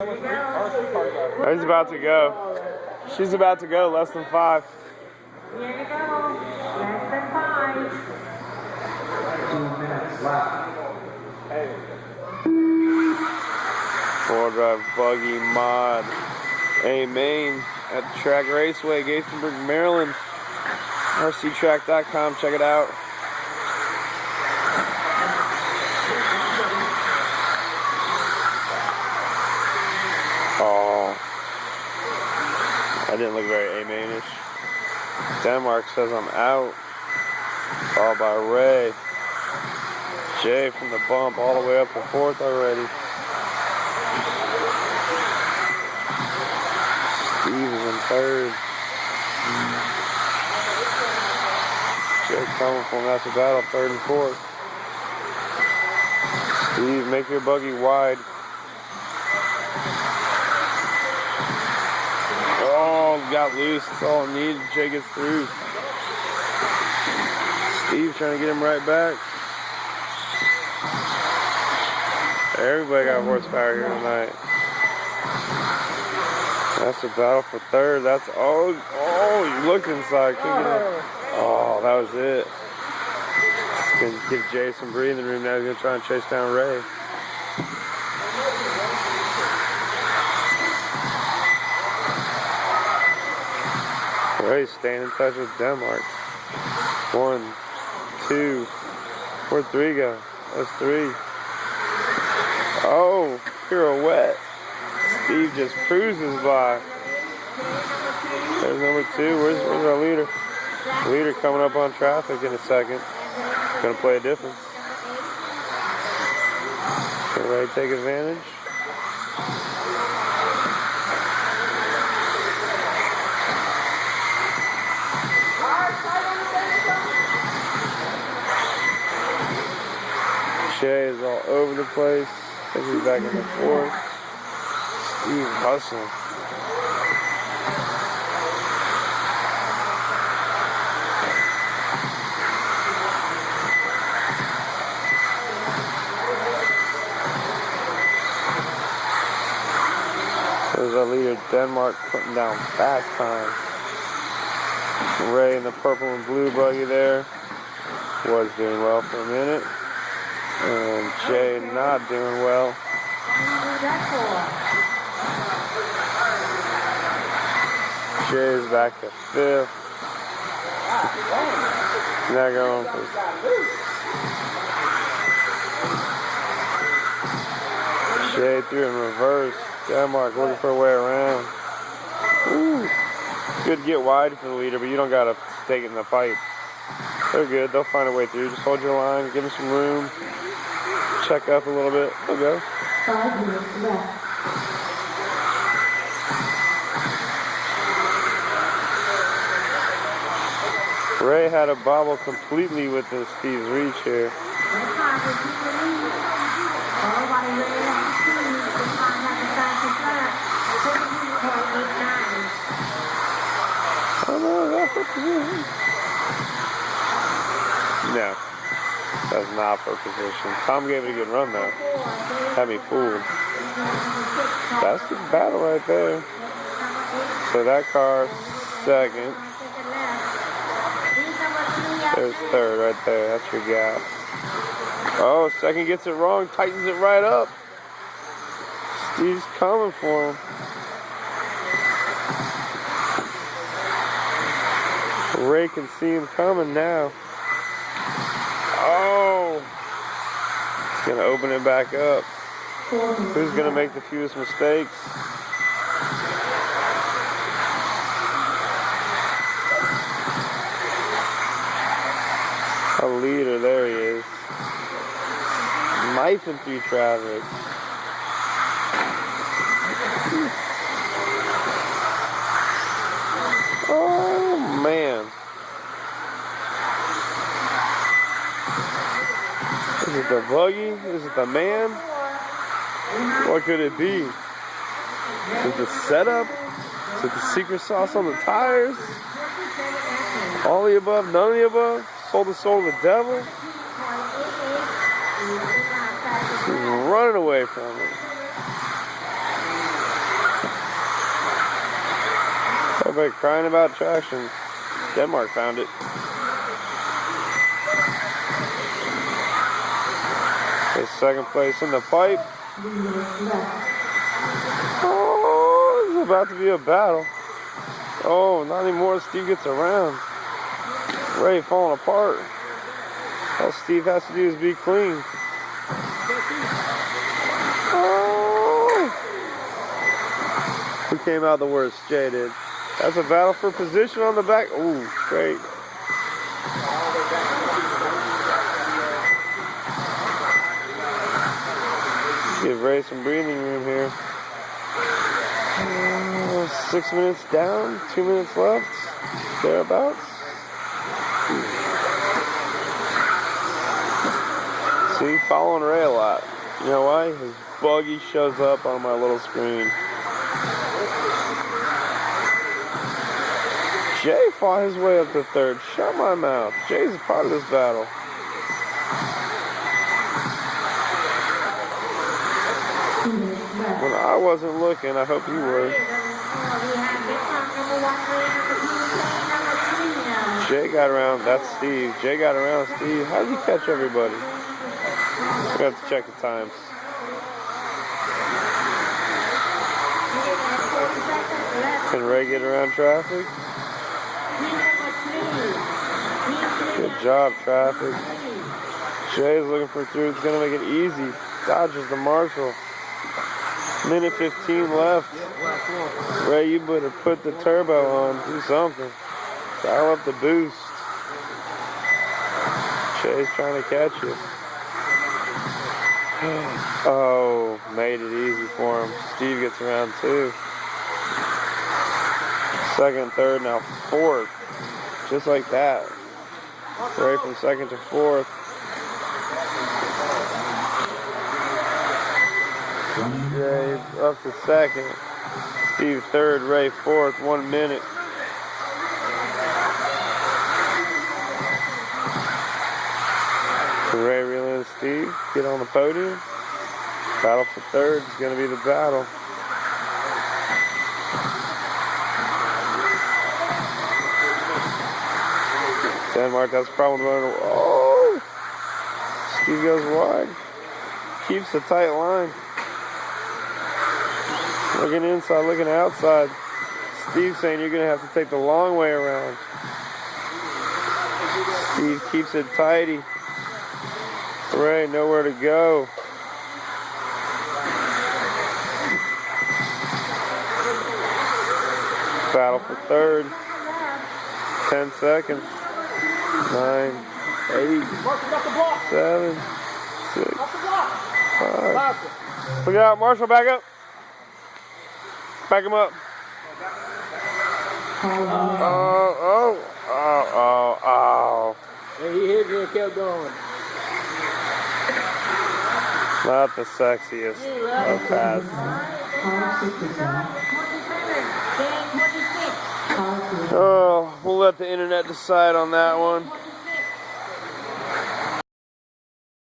He's about to go. She's about to go, less than 5. Here you go, less than 5. 2 minutes left. 4-drive buggy mod. A main at the Track Raceway, Gaithersburg, Maryland. RCTrack.com, check it out. Oh, I didn't look very A-mainish. Denmark says I'm out. Followed by Ray. Jay from the bump all the way up to 4th already. Steve is in 3rd. Jay coming from that's a battle, 3rd and 4th. Steve, make your buggy wide. Oh, got loose. That's all it needed. Jay gets through. Steve trying to get him right back. Everybody got horsepower here tonight. That's a battle for 3rd. That's oh, you looked inside. Oh, that was it. Gonna give Jay some breathing room now. He's gonna try and chase down Ray. Ray's staying in touch with Denmark. 1, 2, where'd 3 go? That's 3. Oh, pirouette. Steve just cruises by. There's number 2. Where's our leader? Leader coming up on traffic in a second. Gonna play a difference. Can Ray take advantage? Jay is all over the place. I think he's back in the 4th. Steve hustling. There's our leader, Denmark, putting down fast times. Ray in the purple and blue buggy there was doing well for a minute. And Jay not doing well. Jay's back to 5th. Now going for Jay through in reverse. Denmark looking for a way around. Ooh. Good to get wide for the leader, but you don't got to stake it in the pipe. They're good. They'll find a way through. Just hold your line. Give them some room. Check up a little bit. They'll go. 5 minutes left. Ray had a bobble completely with the Steve's reach here. Oh no, that's for position. No, that's not for position. Tom gave it a good run though. Had me fooled. That's the battle right there. So that car 2nd. There's 3rd right there. That's your gap. Oh, 2nd gets it wrong. Tightens it right up. Steve's coming for him. Ray can see him coming now. Oh. He's going to open it back up. Who's going to make the fewest mistakes? A leader, there he is. Knifing through traffic. Oh man. Is it the buggy? Is it the man? What could it be? Is it the setup? Is it the secret sauce on the tires? All the above, none of the above? Sold the soul of the devil? He's running away from it. Somebody crying about traction. Denmark found it. Okay, second place in the pipe. Oh, this is about to be a battle. Oh, not anymore. Steve gets around. Ray falling apart. All Steve has to do is be clean. Oh. Who came out the worst? Jay did. That's a battle for position on the back. Ooh, great. Give Ray some breathing room here. 6 minutes down, 2 minutes left, thereabouts. See, following Ray a lot. You know why? His buggy shows up on my little screen. Jay fought his way up to third. Shut my mouth. Jay's a part of this battle. When I wasn't looking, I hope you were. Jay got around. That's Steve. Jay got around Steve. How did he catch everybody? I got to check the times. Can Ray get around traffic? Good job, traffic. Jay's looking for through. It's going to make it easy. Dodges the marshal. Minute 15 left. Ray, you better put the turbo on. Do something. Dial up the boost. Jay's trying to catch you. Oh, made it easy for him. Steve gets around too. Second, third, now fourth. Just like that. Ray from second to fourth. Jay up to second. Steve third, Ray fourth, 1 minute. Ray reeling Steve, get on the podium. Battle for third is going to be the battle. Denmark has a problem running. Oh! Steve goes wide. Keeps a tight line. Looking inside, looking outside. Steve saying you're going to have to take the long way around. Steve keeps it tighty. Ray, nowhere to go. Battle for third. 10 seconds. 9, 8, 7, 6, 5. Look out, Marshall, back up. Back him up. Oh. And he hit me and kept going. Not the sexiest of pads. Oh, we'll let the internet decide on that one.